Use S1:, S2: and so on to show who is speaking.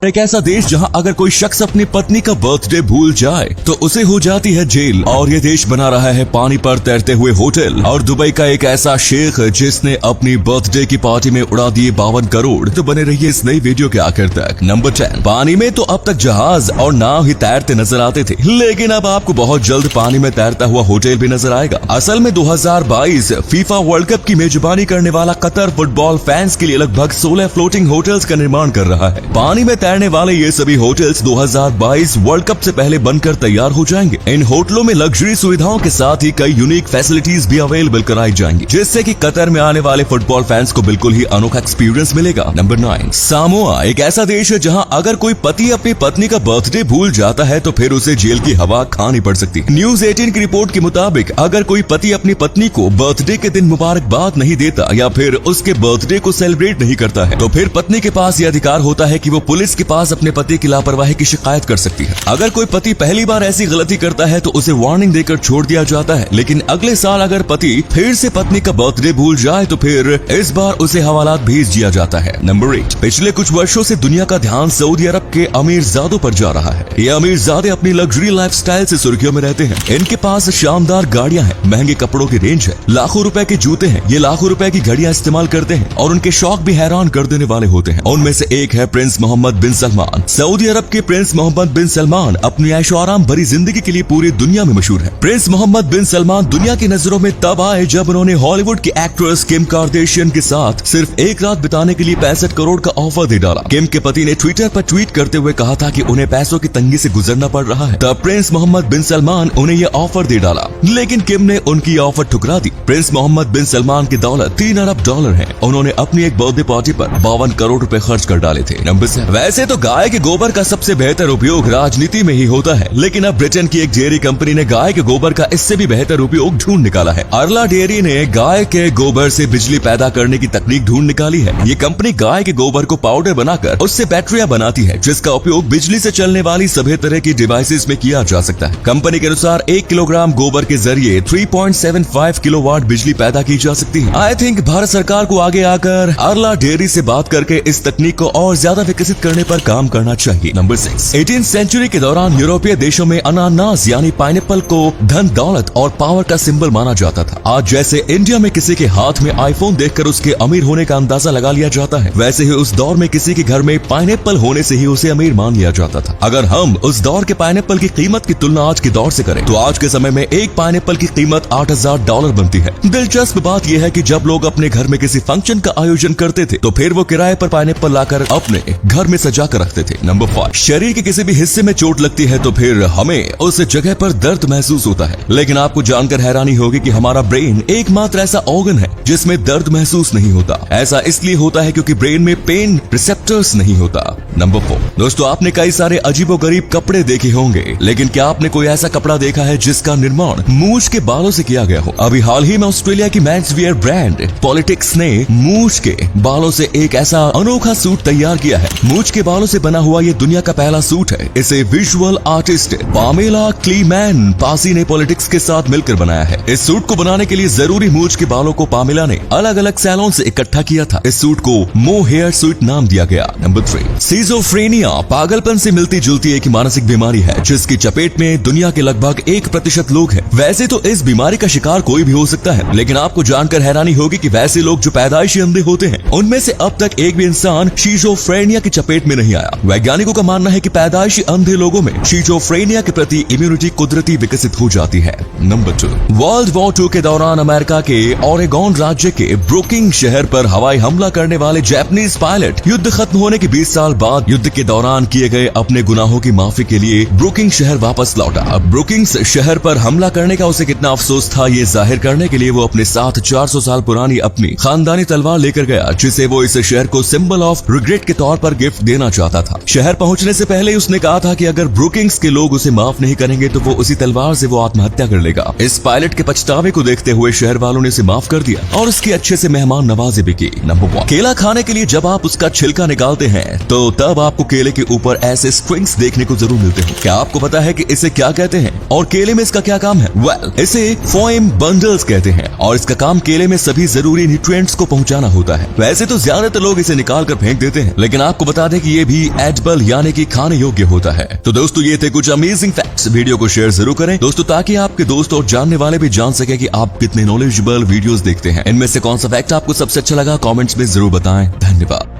S1: एक ऐसा देश जहां अगर कोई शख्स अपनी पत्नी का बर्थडे भूल जाए तो उसे हो जाती है जेल। और ये देश बना रहा है पानी पर तैरते हुए होटल। और दुबई का एक ऐसा शेख जिसने अपनी बर्थडे की पार्टी में उड़ा दिए 52 करोड़। तो बने रहिए इस नई वीडियो के आखिर तक। नंबर 10। पानी में तो अब तक जहाज और नाव ही तैरते नजर आते थे, लेकिन अब आपको बहुत जल्द पानी में तैरता हुआ होटल भी नजर आएगा। असल में 2022 फीफा वर्ल्ड कप की मेजबानी करने वाला कतर फुटबॉल फैंस के लिए लगभग 16 फ्लोटिंग होटल्स का निर्माण कर रहा है। पानी में तैरने वाले ये सभी होटल्स 2022 वर्ल्ड कप से पहले बनकर तैयार हो जाएंगे। इन होटलों में लग्जरी सुविधाओं के साथ ही कई यूनिक फैसिलिटीज भी अवेलेबल कराई जाएंगी, जिससे कि कतर में आने वाले फुटबॉल फैंस को बिल्कुल ही अनोखा एक्सपीरियंस मिलेगा। नंबर 9। सामोआ एक ऐसा देश है जहां अगर कोई पति अपनी पत्नी का बर्थडे भूल जाता है तो फिर उसे जेल की हवा खानी पड़ सकती है। न्यूज 18 की रिपोर्ट के मुताबिक अगर कोई पति अपनी पत्नी को बर्थडे के दिन मुबारकबाद नहीं देता या फिर उसके बर्थडे को सेलिब्रेट नहीं करता है तो फिर पत्नी के पास यह अधिकार होता है कि वो पुलिस के पास अपने पति की लापरवाही की शिकायत कर सकती है। अगर कोई पति पहली बार ऐसी गलती करता है तो उसे वार्निंग देकर छोड़ दिया जाता है, लेकिन अगले साल अगर पति फिर से पत्नी का बर्थडे भूल जाए तो फिर इस बार उसे हवालात भेज दिया जाता है। नंबर 8। पिछले कुछ वर्षों से दुनिया का ध्यान सऊदी अरब के अमीरजादों पर जा रहा है। ये अमीरजादे अपनी लग्जरी लाइफस्टाइल से सुर्खियों में रहते हैं। इनके पास शानदार गाड़ियां हैं, महंगे कपड़ों की रेंज है, लाखों रुपए के जूते हैं, ये लाखों रुपए की घड़ियां इस्तेमाल करते हैं और उनके शौक भी हैरान कर देने वाले होते हैं। उनमें से एक है प्रिंस मोहम्मद बिन सलमान। सऊदी अरब के प्रिंस मोहम्मद बिन सलमान अपनी ऐशो आराम भरी जिंदगी के लिए पूरी दुनिया में मशहूर है। प्रिंस मोहम्मद बिन सलमान दुनिया की नजरों में तब आए जब उन्होंने हॉलीवुड की एक्ट्रेस किम कार्दाशियन के साथ सिर्फ एक रात बिताने के लिए 65 करोड़ का ऑफर दे डाला। किम के पति ने ट्विटर पर ट्वीट करते हुए कहा था कि उन्हें पैसों की तंगी से गुजरना पड़ रहा है, तब प्रिंस मोहम्मद बिन सलमान उन्हें यह ऑफर दे डाला, लेकिन किम ने उनकी ऑफर ठुकरा दी। प्रिंस मोहम्मद बिन सलमान की दौलत $3 अरब है। उन्होंने अपनी एक बर्थडे पार्टी पर 52 करोड़ रुपए खर्च कर डाले थे। नंबर 7। वैसे तो गाय के गोबर का सबसे बेहतर उपयोग राजनीति में ही होता है, लेकिन अब ब्रिटेन की एक डेयरी कंपनी ने गाय के गोबर का इससे भी बेहतर उपयोग ढूंढ निकाला है। अर्ला डेयरी ने गाय के गोबर से बिजली पैदा करने की तकनीक ढूंढ निकाली है। ये कंपनी गाय के गोबर को पाउडर बनाकर उससे बैटरियां बनाती है, जिसका उपयोग बिजली से चलने वाली सभी तरह की डिवाइसेस में किया जा सकता है। कंपनी के अनुसार 1 किलोग्राम गोबर के जरिए 3.75 किलोवाट बिजली पैदा की जा सकती है। आई थिंक भारत सरकार को आगे आकर अर्ला डेयरी से बात करके इस तकनीक को और ज्यादा विकसित करने पर काम करना चाहिए। नंबर 6। 18वीं सेंचुरी के दौरान यूरोपीय देशों में अनानास यानी पाइनएप्पल को धन दौलत और पावर का सिंबल माना जाता था। आज जैसे इंडिया में किसी के हाथ में आईफोन देखकर उसके अमीर होने का अंदाजा लगा लिया जाता है, वैसे ही उस दौर में किसी के घर में पाइनएप्पल होने से ही उसे अमीर मान लिया जाता था। अगर हम उस दौर के पाइनएप्पल की कीमत की तुलना आज के दौर से करें तो आज के समय में एक पाइनएप्पल की कीमत $8,000 बनती है। दिलचस्प बात यह है कि जब लोग अपने घर में किसी फंक्शन का आयोजन करते थे तो फिर वो किराए पर पाइनएप्पल लाकर अपने घर में सजा कर रखते थे। नंबर 5। शरीर के किसी भी हिस्से में चोट लगती है तो फिर हमें उस जगह पर दर्द महसूस होता है, लेकिन आपको जानकर हैरानी होगी कि हमारा ब्रेन एकमात्र ऐसा ऑर्गन है जिसमें दर्द महसूस नहीं होता। ऐसा इसलिए होता है क्योंकि ब्रेन में पेन रिसेप्टर्स नहीं होता। नंबर 4। दोस्तों, आपने कई सारे अजीबोगरीब कपड़े देखे होंगे, लेकिन क्या आपने कोई ऐसा कपड़ा देखा है जिसका निर्माण मूछ के बालों से किया गया हो? अभी हाल ही में ऑस्ट्रेलिया की मेंस वियर ब्रांड पॉलिटिक्स ने मूछ के बालों से एक ऐसा अनोखा सूट तैयार किया है। मूछ के बालों से बना हुआ ये दुनिया का पहला सूट है। इसे विजुअल आर्टिस्ट पामेला क्लीमैन पासी ने पॉलिटिक्स के साथ मिलकर बनाया है। इस सूट को बनाने के लिए जरूरी मूछ के बालों को पामेला ने अलग अलग सैलून से इकट्ठा किया था। इस सूट को मो हेयर सूट नाम दिया गया। नंबर 3। सिजोफ्रेनिया पागलपन से मिलती जुलती एक मानसिक बीमारी है जिसकी चपेट में दुनिया के लगभग 1% लोग हैं। वैसे तो इस बीमारी का शिकार कोई भी हो सकता है, लेकिन आपको जानकर हैरानी होगी कि वैसे लोग जो पैदाइशी अंधे होते हैं उनमें से अब तक एक भी इंसान सिजोफ्रेनिया की चपेट में नहीं आया। वैज्ञानिकों का मानना है कि पैदाइशी अंधे लोगों में सिजोफ्रेनिया के प्रति इम्यूनिटी कुदरती विकसित हो जाती है। नंबर 2। वर्ल्ड वॉर 2 के दौरान अमेरिका के ओरेगोन राज्य के ब्रुकिंग शहर पर हवाई हमला करने वाले जापानीज पायलट युद्ध खत्म होने के 20 साल बाद युद्ध के दौरान किए गए अपने गुनाहों की माफी के लिए ब्रुकिंग शहर वापस लौटा। अब ब्रुकिंग शहर पर हमला करने का उसे कितना अफसोस था, ये जाहिर करने के लिए वो अपने साथ 400 साल पुरानी अपनी खानदानी तलवार लेकर गया, जिसे वो इस शहर को सिंबल ऑफ रिग्रेट के तौर पर गिफ्ट देना चाहता था। शहर पहुंचने से पहले उसने कहा था कि अगर ब्रुकिंग्स के लोग उसे माफ नहीं करेंगे तो वो उसी तलवार से वो आत्महत्या कर लेगा। इस पायलट के पछतावे को देखते हुए शहर वालों ने उसे माफ कर दिया और उसकी अच्छे से मेहमान नवाजी भी की। नंबर 1। केला खाने के लिए जब आप उसका छिलका निकालते हैं तो तब आपको केले के ऊपर ऐसे स्ट्रिंग्स देखने को जरूर मिलते हैं। क्या आपको पता है कि इसे क्या कहते हैं और केले में इसका क्या काम है? वेल, इसे फोएम बंडल्स कहते हैं और इसका काम केले में सभी जरूरी न्यूट्रिएंट्स को पहुंचाना होता है। वैसे तो ज्यादातर लोग इसे निकाल कर फेंक देते हैं, लेकिन आपको बता दें कि कि ये भी एडिबल यानी कि खाने योग्य होता है। तो दोस्तों ये थे कुछ अमेजिंग फैक्ट्स। वीडियो को शेयर जरूर करें दोस्तों, ताकि आपके दोस्त और जानने वाले भी जान सके कि आप कितने नॉलेजेबल वीडियोस देखते हैं। इनमें से कौन सा फैक्ट आपको सबसे अच्छा लगा कमेंट्स में जरूर बताएं। धन्यवाद।